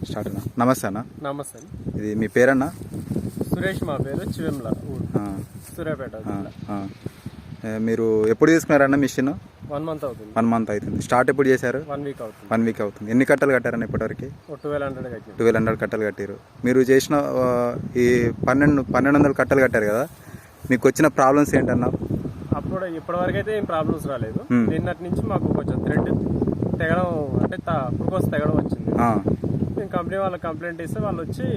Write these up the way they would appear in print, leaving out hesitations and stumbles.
Start అన్న. నమస్తే అన్న. నమస్తే. ఇది మీ పేరన్నా? సురేష్, మా పేరు చివెంల, సూర్యాపేట. మీరు ఎప్పుడు తీసుకున్నారన్న మిషన్? 1 month అవుతుంది. 1 month అవుతుంది. స్టార్ట్ ఎప్పుడు చేశారు? 1 week అవుతుంది. 1 week అవుతుంది. ఎన్ని కట్టలు కట్టారన్న ఇప్పటివరకు? 1200 కట్టారు. 1200 కట్టలు కట్టారు. మీరు చేసిన ఈ 1200 కట్టలు కట్టారు కదా, మీకు వచ్చిన ప్రాబ్లమ్స్ ఏంటన్నా? ఇప్పటివరకు అయితే ఏం ప్రాబ్లమ్స్ రాలేదు. నిన్నటి నుంచి మాకు కొంచెం థ్రెడ్ తెగడం, అంటే పురుకోస తెగడం వచ్చింది. మేము కంపెనీ వాళ్ళకి కంప్లైంట్ ఇస్తే వాళ్ళు వచ్చి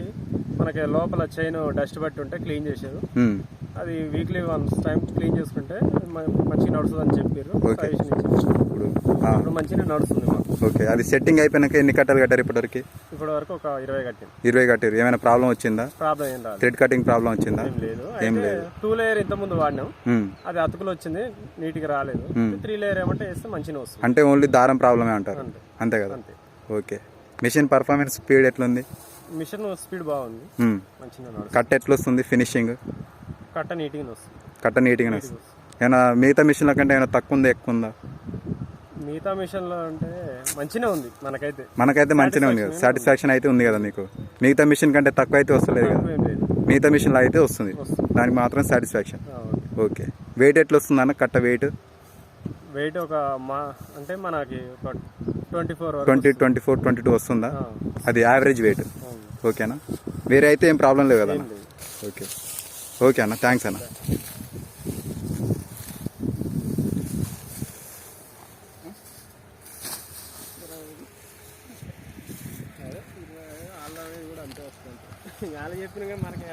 మనకి లోపల చైన్ డస్ట్ బట్టి ఉంటే క్లీన్ చేశారు. అది వీక్లీ 1 time క్లీన్ చేసుకుంటే మంచిగా నడుస్తుంది అని చెప్పారు. ఇప్పుడు మంచిగా నడుస్తుంది మాకు. ఓకే, అది సెట్టింగ్ అయిపోయినాక ఎన్ని కట్టలు కట్టారు ఇప్పటివరకు? ఇప్పటివరకు ఒక 20 కట్టారు. 20 కట్టారు. ఏమైనా ప్రాబ్లం వచ్చిందా? ప్రాబ్లం ఏం రాదు. థ్రెడ్ కటింగ్ ప్రాబ్లం వచ్చిందా? ఏం లేదు. 2 layer ఇంత ముందు వాడినాం, అది అతుకులు వచ్చింది, నీట్ గా రాలేదు. 3 layer ఏమంటే వేస్తే మంచిగా వస్తుంది. అంటే ఓన్లీ దారం ప్రాబ్లమే అంటారు, అంతే కదా? ఓకే. మిషన్ పర్ఫార్మెన్స్ స్పీడ్ ఎట్లుంది? మిషన్ స్పీడ్ బాగుంది, మంచిగా. కట్ట ఎట్లా వస్తుంది? ఫినిషింగ్ కట్ట నీట్గా వస్తుంది. కట్ట నీట్గా వస్తుంది. ఏమైనా మిగతా మిషన్ల కంటే ఏమైనా తక్కువ ఉందా, ఎక్కువ ఉందా? మిగతా మిషన్లో అంటే మంచిగా ఉంది. మనకైతే మంచిగా ఉంది కదా, సాటిస్ఫాక్షన్ అయితే ఉంది కదా మీకు? మిగతా మిషన్ కంటే తక్కువ అయితే వస్తలేదు కదా, మిగతా మిషన్లో అయితే వస్తుంది, దానికి మాత్రం సాటిస్ఫాక్షన్. ఓకే. వెయిట్ ఎట్లా వస్తుంది అన్న? కట్ట వెయిట్ ఒక అంటే మనకి 24, 22 వస్తుందా? అది యావరేజ్ వెయిట్. ఓకేనా? వేరే అయితే ఏం ప్రాబ్లం లేదు కదా? ఓకే. ఓకే అన్న, థ్యాంక్స్ అన్న. చెప్పిన మనకి